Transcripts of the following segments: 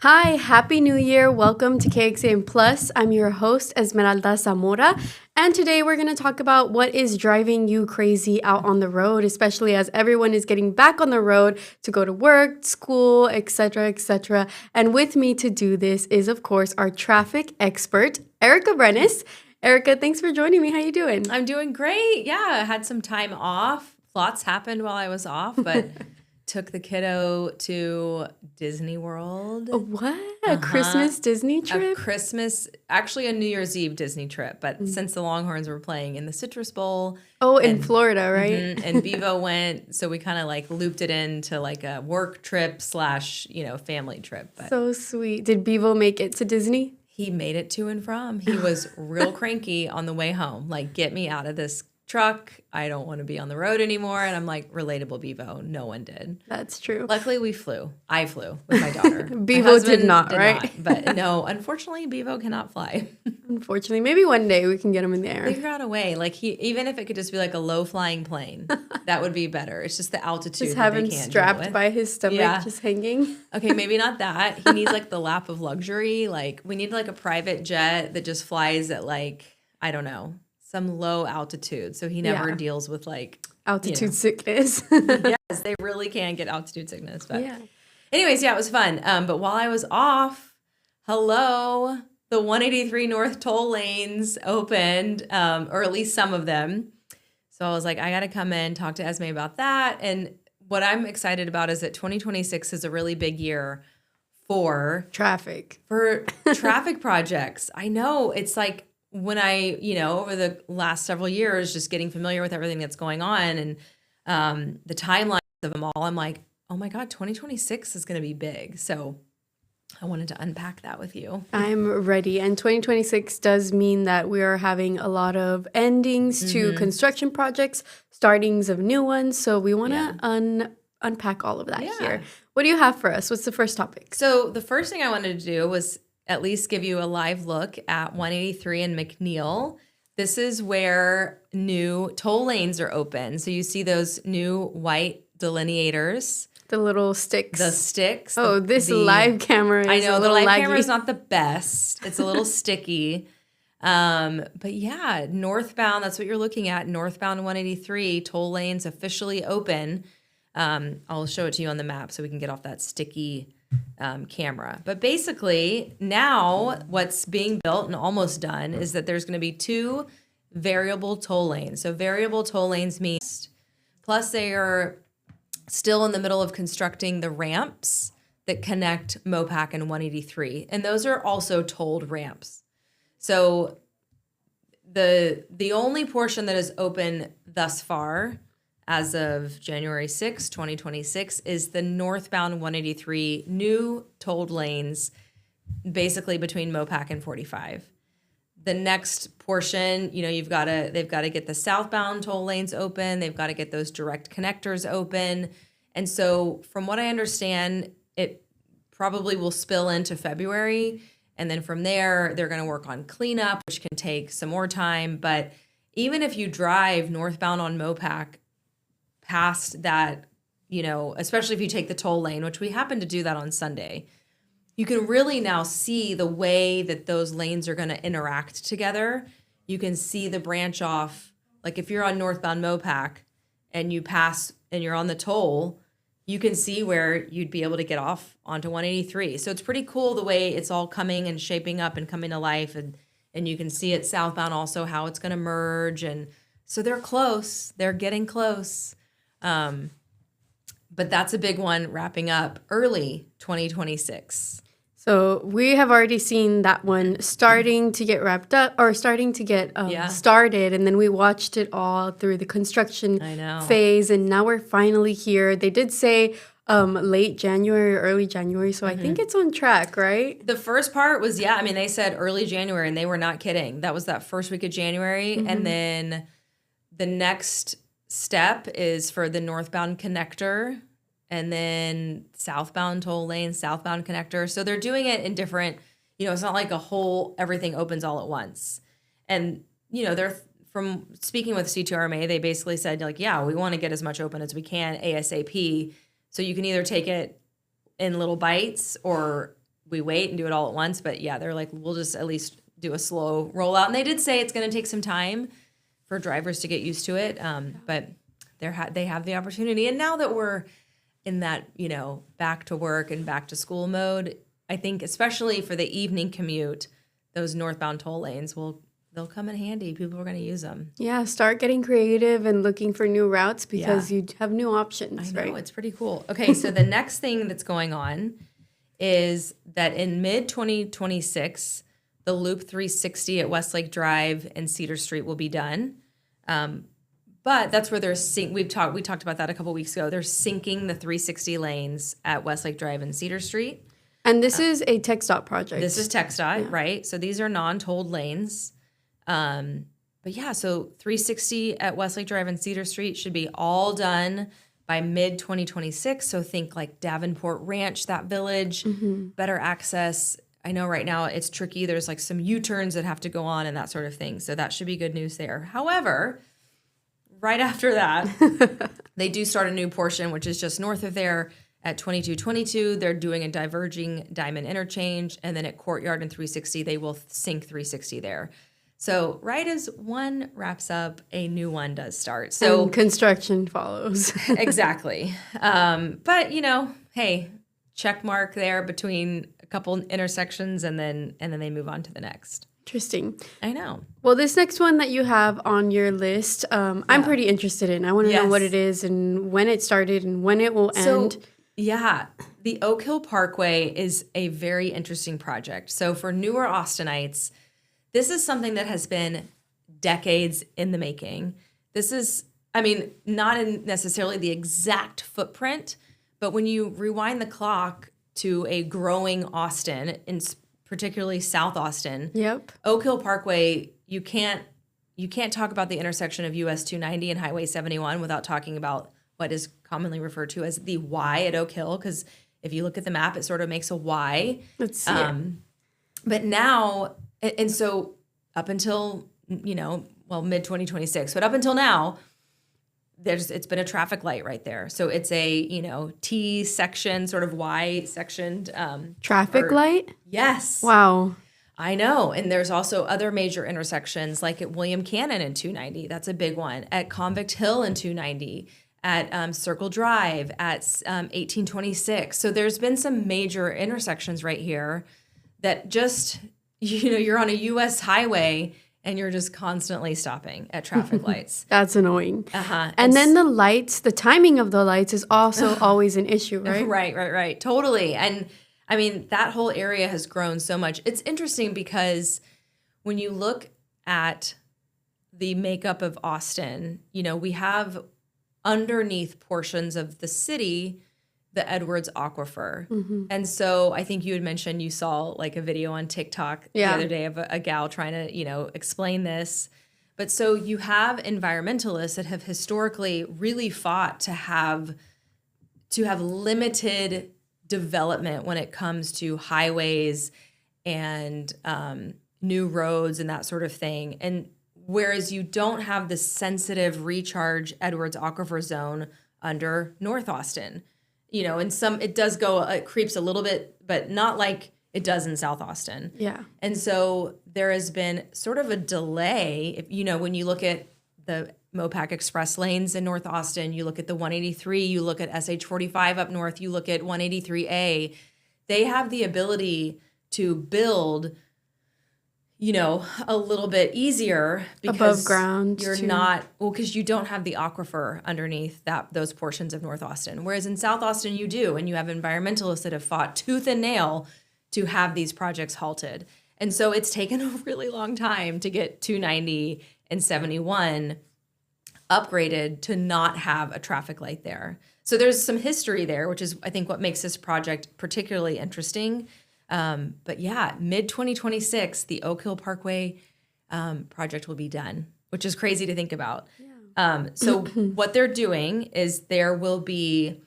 Hi, Happy New Year. Welcome to KXAN Plus. I'm your host, Esmeralda Zamora. And today we're going to talk about what is driving you crazy out on the road, especially as everyone is getting back on the road to go to work, school, etc., etc. And with me to do this is, of course, our traffic expert, Erica Brennes. Erica, thanks for joining me. How you doing? I'm doing great. Yeah, I had some time off. Lots happened while I was off, but took the kiddo to Disney World. What? A Christmas Disney trip? Actually a New Year's Eve Disney trip, but since the Longhorns were playing in the Citrus Bowl. Oh, in Florida, right? And Bevo went, so we kind of like looped it into like a work trip / family trip. But So sweet. Did Bevo make it to Disney? he made it to and from. He was real cranky on the way home. Like, get me out of this truck. I don't want to be on the road anymore. And I'm like, relatable, Bevo. No one did. That's true. Luckily, we flew. I flew with my daughter. Bevo did not, right? But no, unfortunately, Bevo cannot fly. Unfortunately, maybe one day we can get him in the air. Figure out a way. Like even if it could just be like a low flying plane, that would be better. It's just the altitude. Just have him strapped by his stomach, just hanging. Okay, maybe not that. He needs like the lap of luxury. Like we need like a private jet that just flies at like, I don't know, some low altitude. So he never deals with like altitude sickness. Yes, they really can get altitude sickness. But anyways, it was fun. But while I was off, the 183 North toll lanes opened, or at least some of them. So I was like, I got to come in, talk to Esme about that. And what I'm excited about is that 2026 is a really big year for traffic projects. I know it's like when I, over the last several years, just getting familiar with everything that's going on and the timelines of them all, I'm like, oh my God, 2026 is going to be big. So I wanted to unpack that with you. I'm ready. And 2026 does mean that we are having a lot of endings to construction projects, startings of new ones. So we want to unpack all of that here. What do you have for us? What's the first topic? So the first thing I wanted to do was at least give you a live look at 183 and McNeil. This is where new toll lanes are open. So you see those new white delineators. The little sticks. The sticks. Oh, live camera is I know, a the little live laggy. camera is not the best. It's a little sticky. But yeah, northbound, that's what you're looking at. Northbound 183, toll lanes officially open. I'll show it to you on the map so we can get off that sticky camera. But basically, now what's being built and almost done is that there's going to be 2 variable toll lanes. So variable toll lanes means, plus they are still in the middle of constructing the ramps that connect Mopac and 183. And those are also tolled ramps. So the only portion that is open thus far as of January 6, 2026, is the northbound 183 new tolled lanes, basically between Mopac and 45. The next portion, they've got to get the southbound toll lanes open. They've got to get those direct connectors open. And so from what I understand, it probably will spill into February. And then from there, they're going to work on cleanup, which can take some more time. But even if you drive northbound on Mopac past that, especially if you take the toll lane, which we happen to do that on Sunday, you can really now see the way that those lanes are going to interact together. You can see the branch off. Like if you're on northbound Mopac and you pass and you're on the toll, you can see where you'd be able to get off onto 183. So it's pretty cool the way it's all coming and shaping up and coming to life. And you can see it southbound also how it's going to merge. And so they're close. They're getting close. But that's a big one wrapping up early 2026. So we have already seen that one starting to get wrapped up or starting to get started. And then we watched it all through the construction phase. And now we're finally here. They did say late January or early January. So I think it's on track, right? The first part was, they said early January and they were not kidding. That was that first week of January. And then the next step is for the northbound connector. And then southbound toll lane, southbound connector. So they're doing it in different, it's not like everything opens all at once. And, they're from speaking with C2RMA, they basically said we want to get as much open as we can ASAP. So you can either take it in little bites or we wait and do it all at once. But yeah, they're like, we'll just at least do a slow rollout. And they did say it's going to take some time for drivers to get used to it. But they have the opportunity. And now that we're in that, back to work and back to school mode, I think especially for the evening commute, those northbound toll lanes they'll come in handy. People are going to use them. Yeah, start getting creative and looking for new routes because you have new options, I know, right? it's pretty cool. Okay, so the next thing that's going on is that in mid-2026, the Loop 360 at Westlake Drive and Cedar Street will be done. But that's where they're we talked about that a couple weeks ago. They're syncing the 360 lanes at Westlake Drive and Cedar Street. And this is a TxDOT project. This is TxDOT, right? So these are non-tolled lanes. But yeah, so 360 at Westlake Drive and Cedar Street should be all done by mid-2026. So think like Davenport Ranch, that village, better access. I know right now it's tricky. There's like some U-turns that have to go on and that sort of thing. So that should be good news there. However, right after that, they do start a new portion, which is just north of there at 2222. They're doing a diverging diamond interchange. And then at Courtyard and 360, they will sync 360 there. So right as one wraps up, a new one does start. So and construction follows. Exactly. But hey, check mark there between a couple intersections and then they move on to the next. Interesting. I know. Well, this next one that you have on your list, I'm pretty interested in. I want to know what it is and when it started and when it will end. Yeah, the Oak Hill Parkway is a very interesting project. So for newer Austinites, this is something that has been decades in the making. This is, not in necessarily the exact footprint, but when you rewind the clock to a growing Austin, in particularly South Austin, Oak Hill Parkway, you can't talk about the intersection of US 290 and Highway 71 without talking about what is commonly referred to as the Y at Oak Hill, because if you look at the map, it sort of makes a Y. Let's see. But now, and so up until, mid-2026, but up until now, it's been a traffic light right there. So it's a, T section, sort of Y sectioned. Traffic light? Yes. Wow. I know. And there's also other major intersections like at William Cannon in 290. That's a big one. At Convict Hill in 290. At Circle Drive, at 1826. So there's been some major intersections right here that just, you're on a U.S. highway and you're just constantly stopping at traffic lights. That's annoying. And then the lights, the timing of the lights is also always an issue, right? Right. Totally. And that whole area has grown so much. It's interesting because when you look at the makeup of Austin, we have underneath portions of the city, the Edwards Aquifer. And so I think you had mentioned you saw like a video on TikTok the other day of a gal trying to, explain this. But so you have environmentalists that have historically really fought to have limited development when it comes to highways and new roads and that sort of thing. And whereas you don't have the sensitive recharge Edwards Aquifer zone under North Austin. In some, it creeps a little bit, but not like it does in South Austin. Yeah. And so there has been sort of a delay. If, when you look at the Mopac Express lanes in North Austin, you look at the 183, you look at SH45 up north, you look at 183A, they have the ability to build a little bit easier because above ground. You're not, because you don't have the aquifer underneath those portions of North Austin. Whereas in South Austin, you do, and you have environmentalists that have fought tooth and nail to have these projects halted. And so it's taken a really long time to get 290 and 71 upgraded to not have a traffic light there. So there's some history there, which is, I think, what makes this project particularly interesting. But yeah, mid-2026, the Oak Hill Parkway project will be done, which is crazy to think about. Yeah. So what they're doing is there will be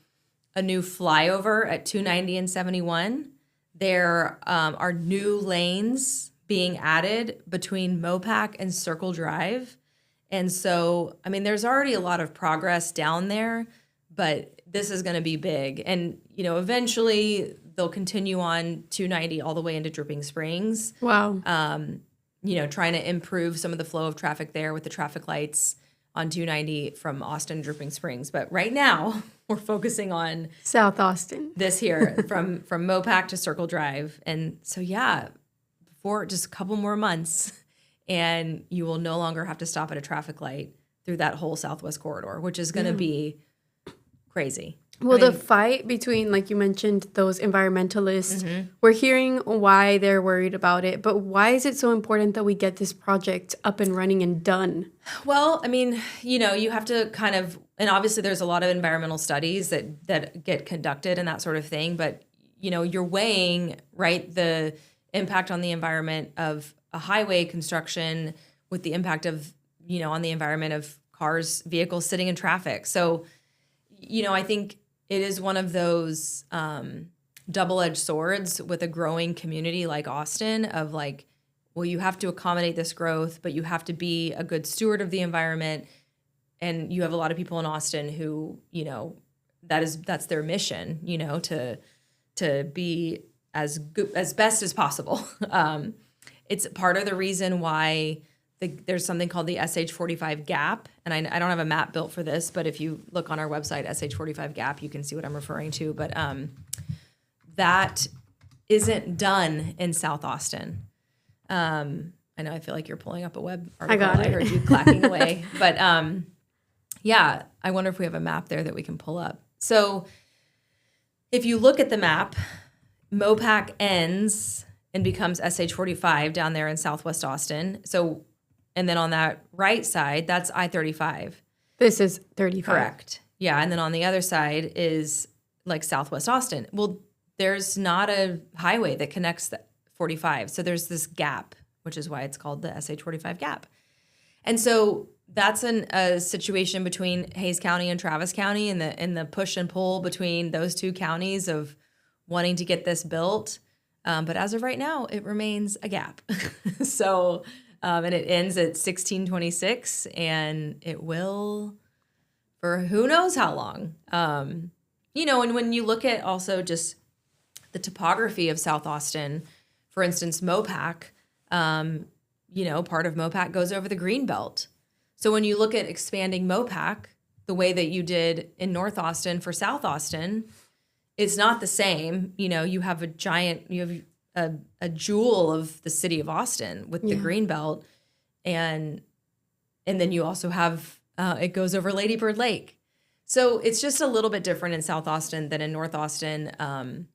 a new flyover at 290 and 71. There are new lanes being added between Mopac and Circle Drive. And so, there's already a lot of progress down there, but this is going to be big. And, eventually they'll continue on 290 all the way into Dripping Springs. Wow. Trying to improve some of the flow of traffic there with the traffic lights on 290 from Austin to Dripping Springs. But right now, we're focusing on South Austin. this here from Mopac to Circle Drive. And so, for just a couple more months, and you will no longer have to stop at a traffic light through that whole Southwest corridor, which is going to be crazy. Well, the fight between, like you mentioned, those environmentalists, we're hearing why they're worried about it, but why is it so important that we get this project up and running and done? Well, I mean, you have to kind of, and obviously there's a lot of environmental studies that get conducted and that sort of thing, but, you're weighing, right, the impact on the environment of a highway construction with the impact of, on the environment of vehicles sitting in traffic. So, I think it is one of those double-edged swords with a growing community like Austin of like, well, you have to accommodate this growth, but you have to be a good steward of the environment. And you have a lot of people in Austin who, that's their mission, to be as best as possible. It's part of the reason why there's something called the SH45 gap. And I don't have a map built for this, but if you look on our website, SH45 gap, you can see what I'm referring to. But that isn't done in South Austin. I know I feel like you're pulling up a web article. I heard you clacking away. But I wonder if we have a map there that we can pull up. So if you look at the map, Mopac ends and becomes SH45 down there in Southwest Austin. So, and then on that right side, that's I-35. This is 35. Correct. Yeah, and then on the other side is like Southwest Austin. Well, there's not a highway that connects the 45. So there's this gap, which is why it's called the SH45 gap. And so that's a situation between Hays County and Travis County and the push and pull between those two counties of wanting to get this built. But as of right now, it remains a gap. So, and it ends at 1626, and it will for who knows how long. And when you look at also just the topography of South Austin, for instance, Mopac, part of Mopac goes over the Greenbelt. So when you look at expanding Mopac the way that you did in North Austin for South Austin, it's not the same. You have a jewel of the city of Austin with the Greenbelt, and then you also have it goes over Lady Bird Lake. So it's just a little bit different in South Austin than in North Austin. And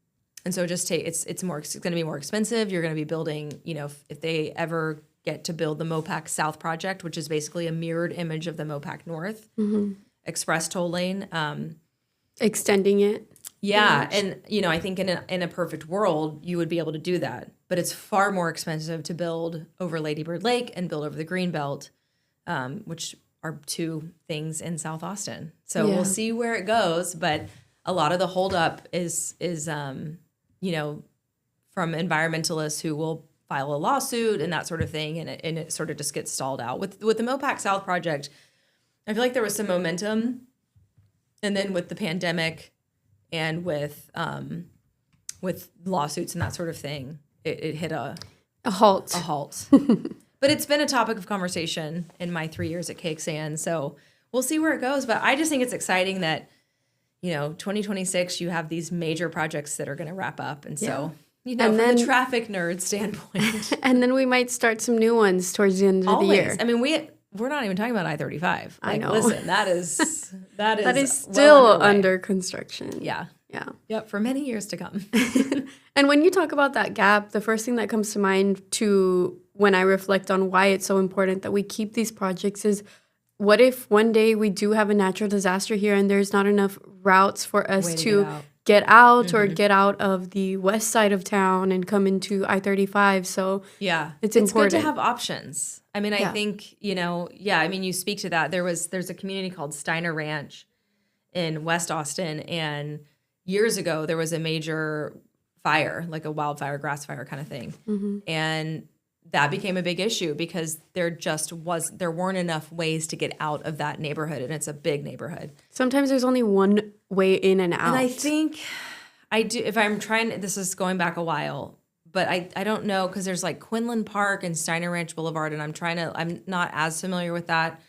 so it's going to be more expensive. You're going to be building, if they ever get to build the Mopac South project, which is basically a mirrored image of the Mopac North express toll lane. Extending it. Yeah, and I think in a perfect world you would be able to do that, but it's far more expensive to build over Lady Bird Lake and build over the Greenbelt, which are two things in South Austin. So we'll see where it goes, but a lot of the holdup is from environmentalists who will file a lawsuit and that sort of thing, and it sort of just gets stalled out. With the Mopac South project, I feel like there was some momentum, and then with the pandemic and with lawsuits and that sort of thing, it hit a halt. A halt. But it's been a topic of conversation in my 3 years at KXAN, so we'll see where it goes. But I just think it's exciting that 2026 you have these major projects that are going to wrap up, and so from the traffic nerd standpoint, and then we might start some new ones towards the end of the year. I mean, we're not even talking about I-35. I know. Listen, that is still under construction. Yeah. Yeah. Yep, for many years to come. And when you talk about that gap, the first thing that comes to mind when I reflect on why it's so important that we keep these projects is, what if one day we do have a natural disaster here and there's not enough routes for us to get out or get out of the west side of town and come into I-35? So it's important. Good to have options. I mean, I think, you speak to that. There's a community called Steiner Ranch in West Austin, and years ago there was a major fire, like a wildfire, grass fire kind of thing. And that became a big issue because there weren't enough ways to get out of that neighborhood, and it's a big neighborhood. Sometimes there's only one way in and out. And I I do, if I'm trying, this is going back a while, but I don't know, because there's like Quinlan Park and Steiner Ranch Boulevard, and I'm not as familiar with that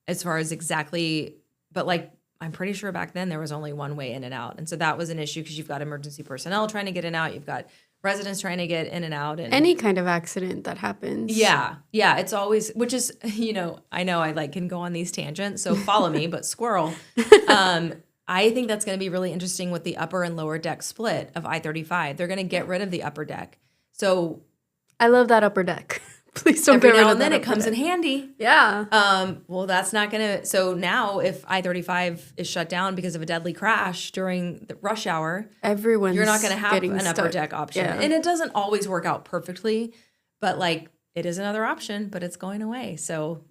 as far as exactly, but like, I'm pretty sure back then there was only one way in and out. And so that was an issue because you've got emergency personnel trying to get in and out. You've got residents trying to get in and out. And any kind of accident that happens. yeah. Yeah. It's always, which is, I know I like can go on these tangents, so follow me, but squirrel. I think that's going to be really interesting with the upper and lower deck split of I-35. They're going to get rid of the upper deck. So I love that upper deck. Please don't every get rid now of and then that it comes upper in deck. handy. Yeah. Well, that's not going to, so now if I-35 is shut down because of a deadly crash during the rush hour, Everyone's you're not going to have getting an upper stuck. deck option. Yeah. And it doesn't always work out perfectly, but like it is another option, but it's going away. So,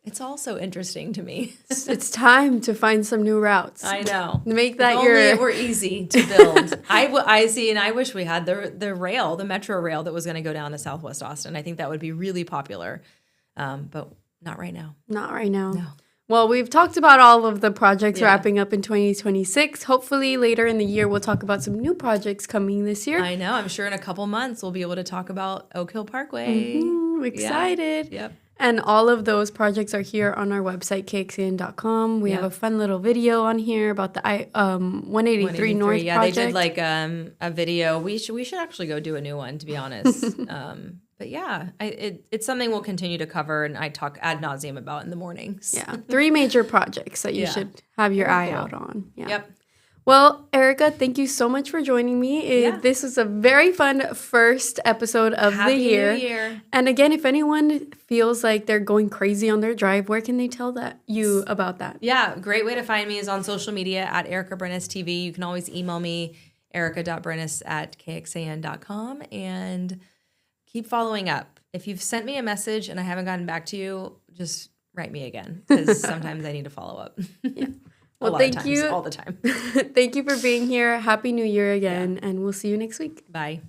it's also interesting to me. It's time to find some new routes. I know. Make that if only it were easy to build. I see, and I wish we had the metro rail that was going to go down to Southwest Austin. I think that would be really popular, but not right now. Not right now. No. Well, we've talked about all of the projects wrapping up in 2026. Hopefully later in the year, we'll talk about some new projects coming this year. I know. I'm sure in a couple months we'll be able to talk about Oak Hill Parkway. Excited. Yep. And all of those projects are here on our website, KXAN.com. We have a fun little video on here about the 183 North Yeah, project. they did like a video. We should actually go do a new one, to be honest. But yeah, it's something we'll continue to cover, and I talk ad nauseum about in the mornings. Yeah, 3 major projects that you should have your eye out on. Yeah. Yep. Well, Erica, thank you so much for joining me. This was a very fun first episode of the year. Happy New Year. And again, if anyone feels like they're going crazy on their drive, where can they tell you about that? Yeah, great way to find me is on social media at Erica Brennes TV. You can always email me, erica.brennes@kxan.com, and keep following up. If you've sent me a message and I haven't gotten back to you, just write me again, because sometimes I need to follow up. Yeah. Well, thank you all the time. Thank you for being here. Happy New Year again, and we'll see you next week. Bye.